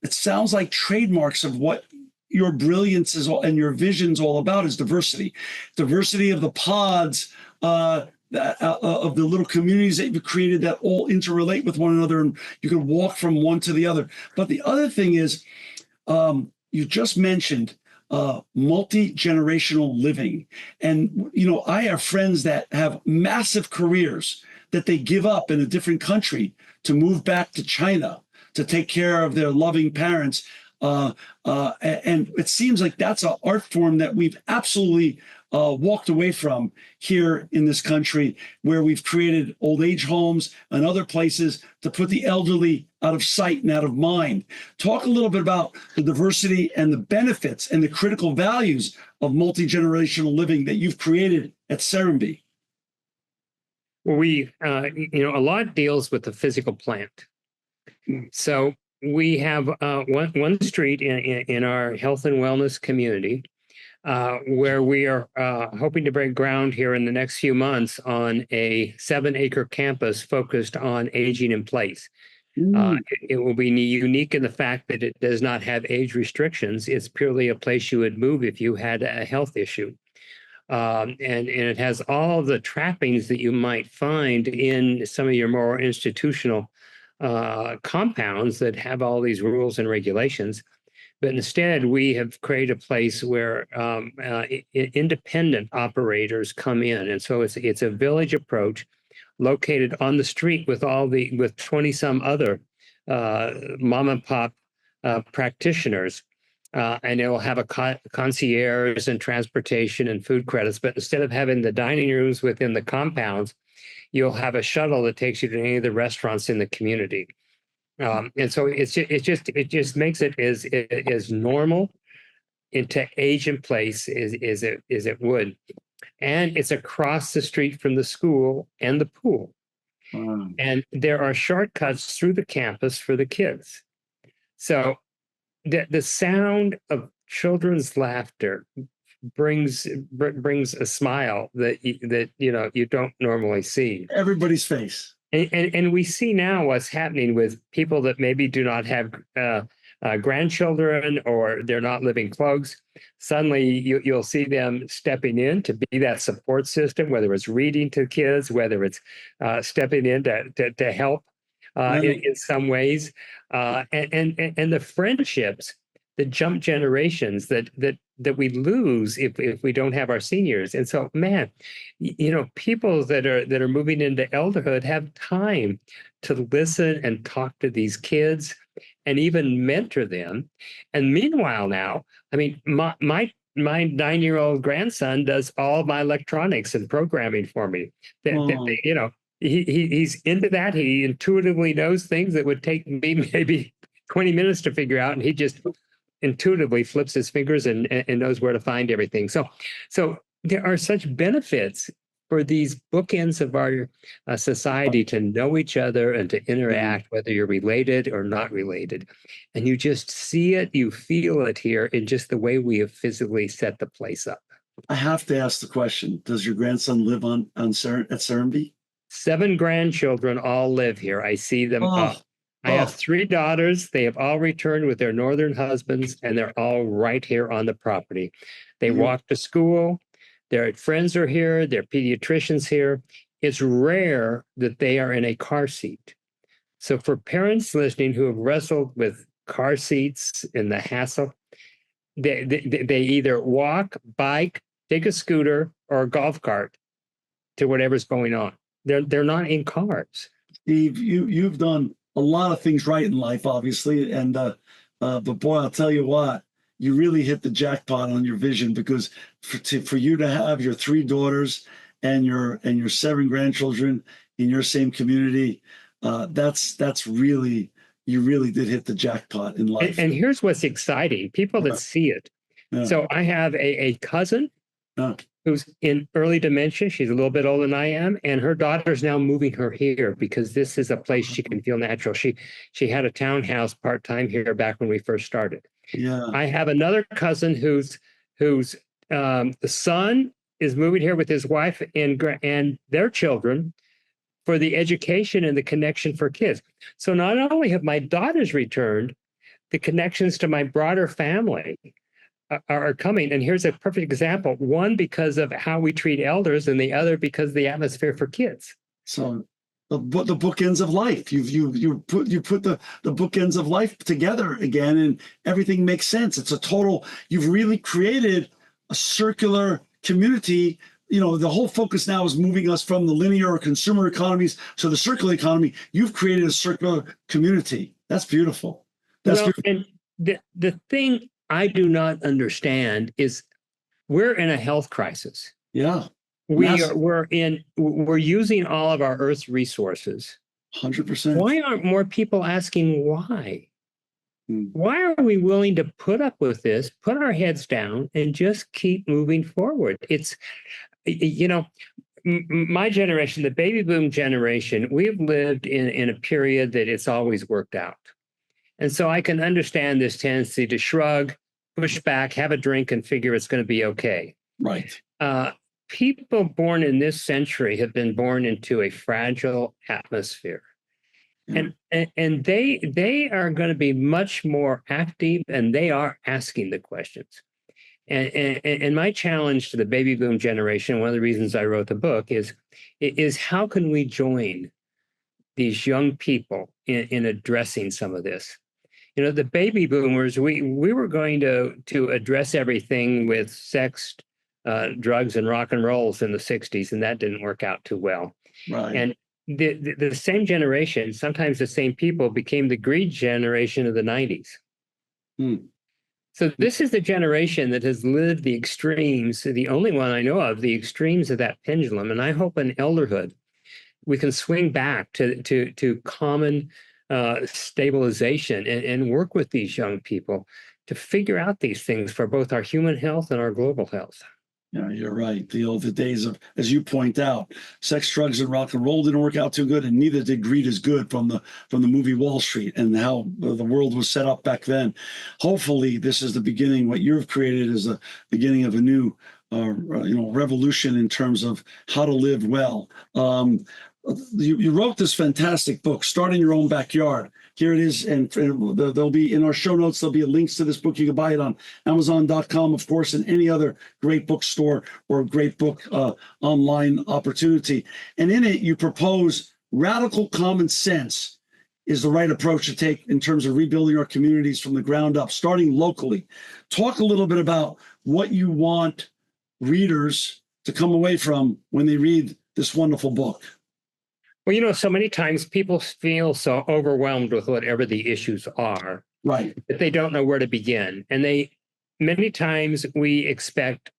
C: it sounds like, trademarks of what your brilliance is and your vision's all about is diversity. Diversity of the pods, of the little communities that you've created that all interrelate with one another, and you can walk from one to the other. But the other thing is, you just mentioned multi-generational living. And, I have friends that have massive careers that they give up in a different country to move back to China to take care of their loving parents. And it seems like that's an art form that we've absolutely walked away from here in this country, where we've created old age homes and other places to put the elderly out of sight and out of mind. Talk a little bit about the diversity and the benefits and the critical values of multi-generational living that you've created at Serenbe.
B: We, a lot deals with the physical plant. So we have one street in our health and wellness community where we are hoping to break ground here in the next few months on a 7-acre campus focused on aging in place. It will be unique in the fact that it does not have age restrictions. It's purely a place you would move if you had a health issue. And it has all the trappings that you might find in some of your more institutional compounds that have all these rules and regulations. But instead, we have created a place where independent operators come in, and so it's a village approach, located on the street with 20 some other mom and pop practitioners. And it will have a concierge and transportation and food credits. But instead of having the dining rooms within the compounds, you'll have a shuttle that takes you to any of the restaurants in the community. And so it just makes it as normal into age and place as it would. And it's across the street from the school and the pool.
C: Wow.
B: And there are shortcuts through the campus for the kids. So the sound of children's laughter brings a smile that you don't normally see.
C: Everybody's face.
B: And we see now what's happening with people that maybe do not have grandchildren, or they're not living close. Suddenly you'll see them stepping in to be that support system, whether it's reading to kids, whether it's stepping in to help in some ways. And the friendships that jump generations that we lose if we don't have our seniors. And so, man, people that are moving into elderhood have time to listen and talk to these kids and even mentor them. And meanwhile, now, I mean, my 9-year-old grandson does all my electronics and programming for me. He's into that. He intuitively knows things that would take me maybe 20 minutes to figure out, and he just intuitively flips his fingers and knows where to find everything. So there are such benefits for these bookends of our society to know each other and to interact, whether you're related or not related. And you just see it, you feel it here in just the way we have physically set the place up.
C: I have to ask the question, does your grandson live at Serenbe?
B: 7 grandchildren all live here. I see them all. I have 3 daughters. They have all returned with their northern husbands, and they're all right here on the property. They walk to school. Their friends are here. Their pediatricians here. It's rare that they are in a car seat. So for parents listening who have wrestled with car seats and the hassle, they either walk, bike, take a scooter, or a golf cart to whatever's going on. They're not in cars.
C: Steve, you've done a lot of things right in life, obviously, and but boy, I'll tell you what, you really hit the jackpot on your vision, because for you to have your 3 daughters and your 7 grandchildren in your same community, that's really, you really did hit the jackpot in life.
B: And here's what's exciting: people that see it. Yeah. So I have a cousin who's in early dementia. She's a little bit older than I am, and her daughter's now moving her here because this is a place she can feel natural. She had a townhouse part-time here back when we first started.
C: Yeah.
B: I have another cousin whose the son is moving here with his wife and their children for the education and the connection for kids. So not only have my daughters returned, the connections to my broader family are coming. And here's a perfect example: one because of how we treat elders, and the other because of the atmosphere for kids.
C: So the bookends of life, you put the bookends of life together again, and everything makes sense. It's a total, you've really created a circular community. The whole focus now is moving us from the linear or consumer economies to the circular economy. You've created a circular community. That's beautiful.
B: Beautiful. And the thing I do not understand is we're in a health crisis.
C: Yeah.
B: We're using all of our Earth's resources.
C: 100%.
B: Why aren't more people asking why? Why are we willing to put up with this, put our heads down, and just keep moving forward? It's, my generation, the baby boom generation, we've lived in a period that it's always worked out. And so I can understand this tendency to shrug, push back, have a drink, and figure it's going to be okay.
C: Right.
B: People born in this century have been born into a fragile atmosphere. And they are going to be much more active, and they are asking the questions. And my challenge to the baby boom generation, one of the reasons I wrote the book, is how can we join these young people in addressing some of this? You know, the baby boomers, we were going to address everything with sex, drugs, and rock and rolls in the 60s, and that didn't work out too well.
C: Right.
B: And the same generation, sometimes the same people, became the greed generation of the 90s. So this is the generation that has lived the extremes, the only one I know of, the extremes of that pendulum. And I hope in elderhood we can swing back to common stabilization and work with these young people to figure out these things for both our human health and our global health.
C: Yeah, you're right. The days of, as you point out, sex, drugs, and rock and roll didn't work out too good, and neither did greed is good from the movie Wall Street and how the world was set up back then. Hopefully, this is the beginning. What you've created is the beginning of a new, revolution in terms of how to live well. You wrote this fantastic book, Start in Your Own Backyard. Here it is, and there'll be in our show notes, there'll be links to this book. You can buy it on Amazon.com, of course, and any other great bookstore or great book online opportunity. And in it, you propose radical common sense is the right approach to take in terms of rebuilding our communities from the ground up, starting locally. Talk a little bit about what you want readers to come away from when they read this wonderful book.
B: Well, you know, so many times people feel so overwhelmed with whatever the issues are,
C: right,
B: that they don't know where to begin. And many times we expect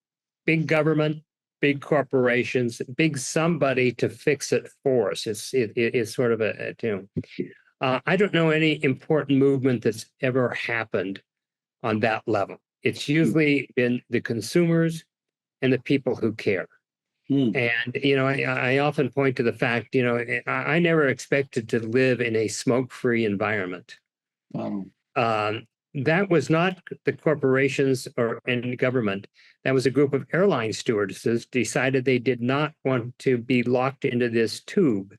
B: big government, big corporations, big somebody to fix it for us. It's sort of I don't know any important movement that's ever happened on that level. It's usually been the consumers and the people who care. And, you know, I often point to the fact, you know, I never expected to live in a smoke-free environment.
C: Wow.
B: That was not the corporations or any government. That was a group of airline stewardesses decided they did not want to be locked into this tube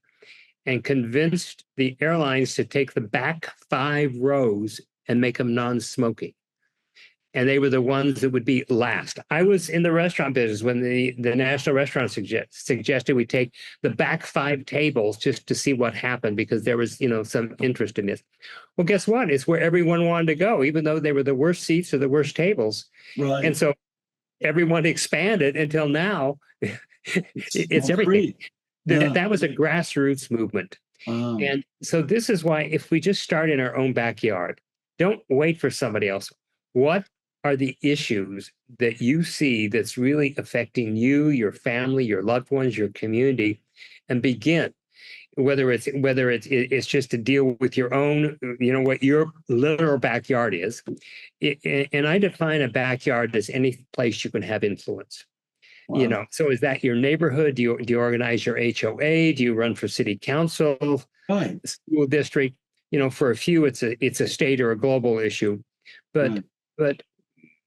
B: and convinced the airlines to take the back 5 rows and make them non-smoking. And they were the ones that would be last. I was in the restaurant business when the National Restaurant suggested we take the back 5 tables just to see what happened, because there was, you know, some interest in this. Well, guess what? It's where everyone wanted to go, even though they were the worst seats or the worst tables.
C: Right.
B: And so everyone expanded until now it's everything. That was a grassroots movement. And so this is why, if we just start in our own backyard, don't wait for somebody else. What are the issues that you see that's really affecting you, your family, your loved ones, your community, and begin? Whether it's just to deal with your own, you know, what your literal backyard is. And I define a backyard as any place you can have influence. Wow. You know, so is that your neighborhood? Do you organize your HOA? Do you run for city council,
C: right,
B: school district? You know, for a few, it's a state or a global issue, but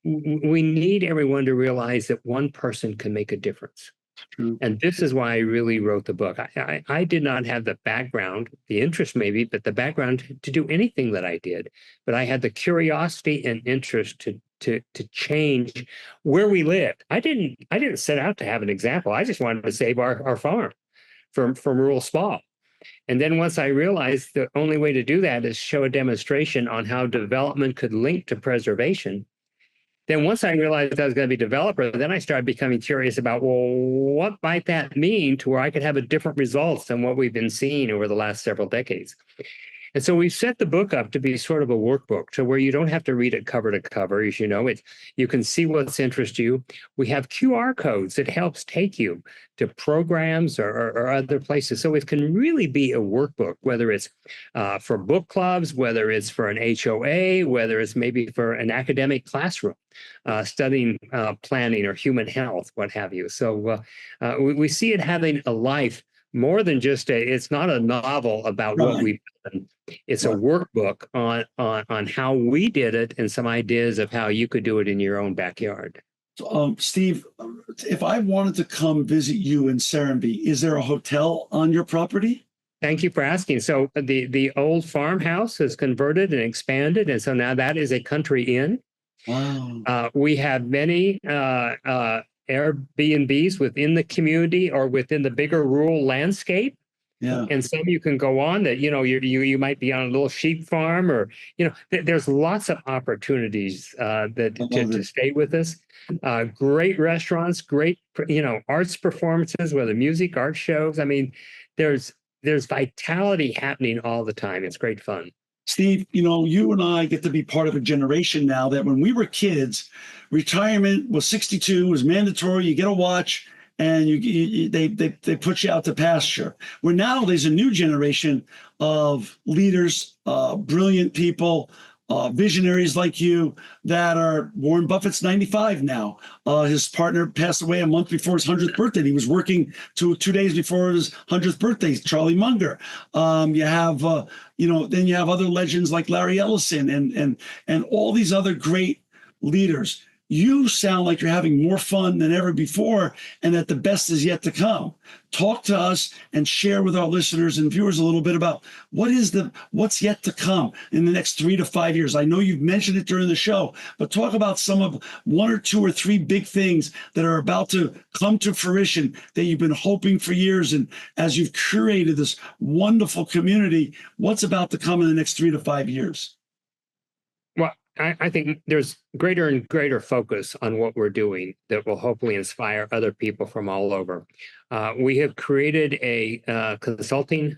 B: we need everyone to realize that one person can make a difference. True. And this is why I really wrote the book. I did not have the background, the interest maybe, but the background to do anything that I did. But I had the curiosity and interest to change where we lived. I didn't set out to have an example. I just wanted to save our farm from rural sprawl. And then once I realized the only way to do that is show a demonstration on how development could link to preservation. Then once I realized I was going to be a developer, then I started becoming curious about, well, what might that mean to where I could have a different results than what we've been seeing over the last several decades. And so we've set the book up to be sort of a workbook, so where you don't have to read it cover to cover. As you know, you can see what's interests you. We have QR codes that helps take you to programs or other places. So it can really be a workbook, whether it's for book clubs, whether it's for an HOA, whether it's maybe for an academic classroom, studying planning or human health, what have you. So we see it having a life more than just it's not a novel about what we've done. It's a workbook on how we did it and some ideas of how you could do it in your own backyard.
C: Steve, if I wanted to come visit you in Serenbe, is there a hotel on your property?
B: Thank you for asking. So the old farmhouse has converted and expanded, and so now that is a country inn.
C: Wow.
B: We have many Airbnbs within the community or within the bigger rural landscape.
C: Yeah.
B: And some you can go on that, you might be on a little sheep farm, or, there's lots of opportunities to stay with us. Great restaurants, great, arts performances, whether music, art shows. I mean, there's vitality happening all the time. It's great fun.
C: Steve, you and I get to be part of a generation now that when we were kids, retirement was 62, was mandatory. You get a watch, and they put you out to pasture. Where now there's a new generation of leaders, brilliant people, visionaries like you that are. Warren Buffett's 95 now. His partner passed away a month before his 100th birthday. He was working 2 days before his 100th birthday. Charlie Munger. You have then you have other legends like Larry Ellison and all these other great leaders. You sound like you're having more fun than ever before, and that the best is yet to come. Talk to us and share with our listeners and viewers a little bit about what's yet to come in the next 3 to 5 years. I know you've mentioned it during the show, but talk about some of 1 or 2 or 3 big things that are about to come to fruition that you've been hoping for years. And as you've curated this wonderful community, what's about to come in the next 3 to 5 years?
B: Well, I think there's greater and greater focus on what we're doing that will hopefully inspire other people from all over. We have created a consulting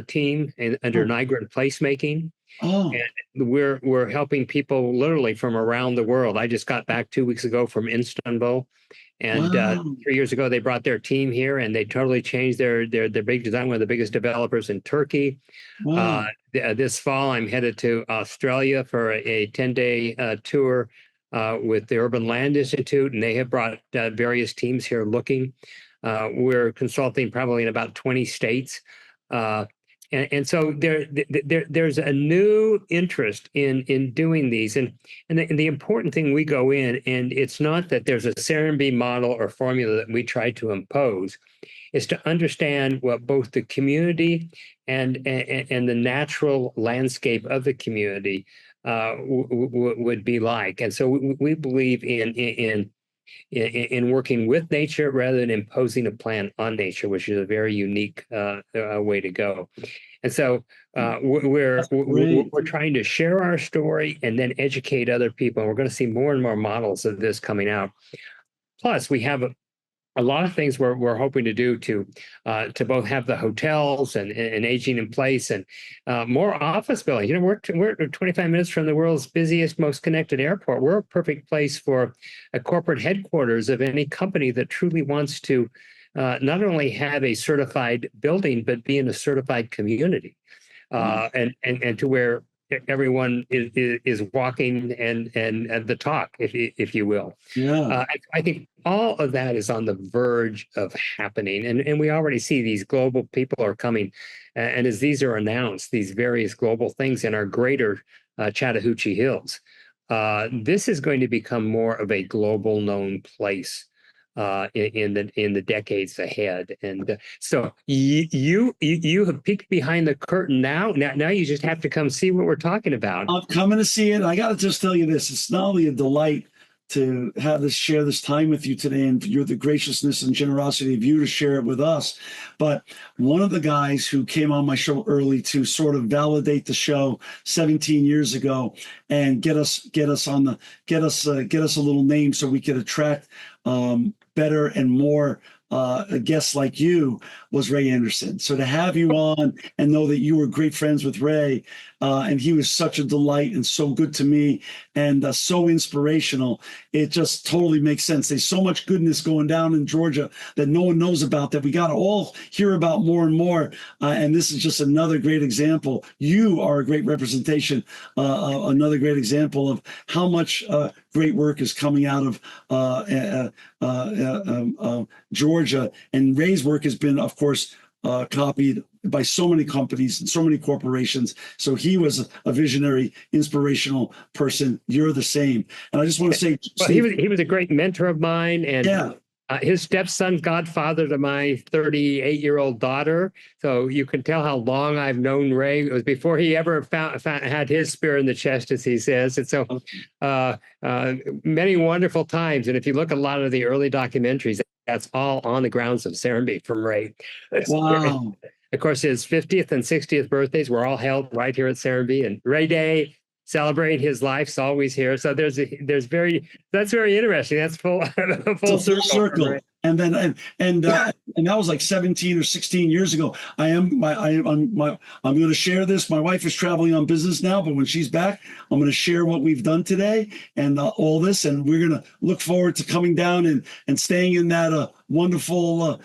B: team under Nygren placemaking.
C: Oh.
B: And we're helping people literally from around the world. I just got back 2 weeks ago from Istanbul, and
C: Wow.
B: 3 years ago they brought their team here, and they totally changed their big design. One of the biggest developers in Turkey.
C: Wow.
B: This fall, I'm headed to Australia for a 10-day tour with the Urban Land Institute, and they have brought various teams here looking. We're consulting probably in about 20 states. And so there's a new interest in doing these. And the important thing, we go in, and it's not that there's a Serenbe model or formula that we try to impose. Is to understand what both the community and the natural landscape of the community would be like. And so we believe in working with nature rather than imposing a plan on nature, which is a very unique way to go. And so we're trying to share our story and then educate other people. And we're going to see more and more models of this coming out. Plus, we have a lot of things we're hoping to do to both have the hotels and aging in place, and more office buildings. We're 25 minutes from the world's busiest, most connected airport. We're a perfect place for a corporate headquarters of any company that truly wants to not only have a certified building, but be in a certified community, and to where everyone is walking and the talk, if you will.
C: Yeah.
B: I think all of that is on the verge of happening, and we already see these global people are coming, and as these are announced, these various global things in our greater Chattahoochee Hills, this is going to become more of a global known place in the decades ahead. And so you have peeked behind the curtain now you just have to come see what we're talking about.
C: I'm coming to see it. I got to just tell you this. It's not only a delight to share this time with you today, and you're the graciousness and generosity of you to share it with us. But one of the guys who came on my show early to sort of validate the show 17 years ago and get us a little name so we could attract better and more guests like you was Ray Anderson. So to have you on and know that you were great friends with Ray, and he was such a delight and so good to me and so inspirational, it just totally makes sense. There's so much goodness going down in Georgia that no one knows about that we got to all hear about more and more. And this is just another great example. You are a great representation, another great example of how much great work is coming out of Georgia. And Ray's work has been, of course, copied by so many companies and so many corporations. So he was a visionary, inspirational person. You're the same. And I just want to say,
B: well, he was a great mentor of mine, and His stepson, godfather to my 38-year-old daughter. So you can tell how long I've known Ray. It was before he ever had his spear in the chest, as he says. And so many wonderful times. And if you look at a lot of the early documentaries, that's all on the grounds of Serenbe from Ray.
C: Wow.
B: Of course, his 50th and 60th birthdays were all held right here at Serenbe, and Ray Day, celebrating his life's always here. So that's very interesting. That's full
C: circle.
B: Right?
C: And then and that was like 17 or 16 years ago. I'm going to share this. My wife is traveling on business now, but when she's back, I'm going to share what we've done today and all this. And we're going to look forward to coming down and staying in that wonderful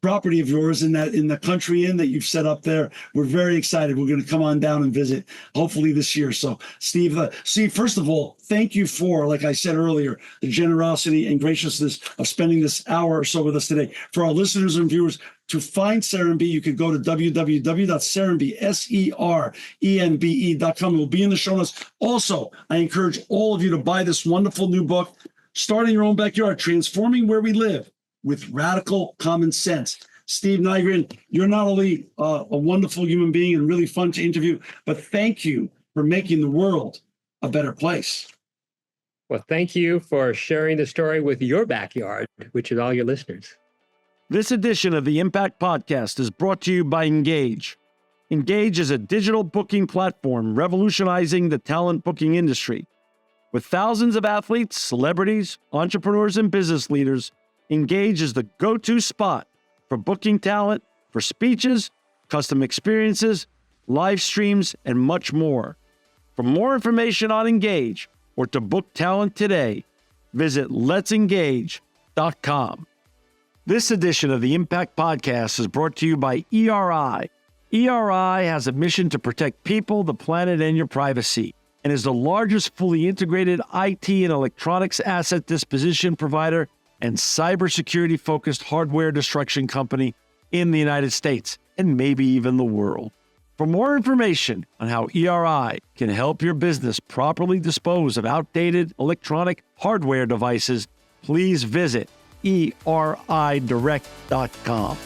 C: property of yours in the country inn that you've set up there. We're very excited. We're going to come on down and visit hopefully this year. So Steve, first of all, thank you for, like I said earlier, the generosity and graciousness of spending this hour or so with us today. For our listeners and viewers, to find Serenbe, you could go to www.serenbe.com. It will be in the show notes. Also, I encourage all of you to buy this wonderful new book, Starting Your Own Backyard, Transforming Where We Live with Radical Common Sense. Steve Nygren, you're not only a wonderful human being and really fun to interview, but thank you for making the world a better place.
B: Well, thank you for sharing the story with your backyard, which is all your listeners.
A: This edition of the Impact Podcast is brought to you by Engage. Engage is a digital booking platform revolutionizing the talent booking industry. With thousands of athletes, celebrities, entrepreneurs, and business leaders, Engage is the go-to spot for booking talent, for speeches, custom experiences, live streams, and much more. For more information on Engage or to book talent today, visit letsengage.com. This edition of the Impact Podcast is brought to you by ERI. ERI has a mission to protect people, the planet, and your privacy, and is the largest fully integrated IT and electronics asset disposition provider and cybersecurity-focused hardware destruction company in the United States and maybe even the world. For more information on how ERI can help your business properly dispose of outdated electronic hardware devices, please visit eridirect.com.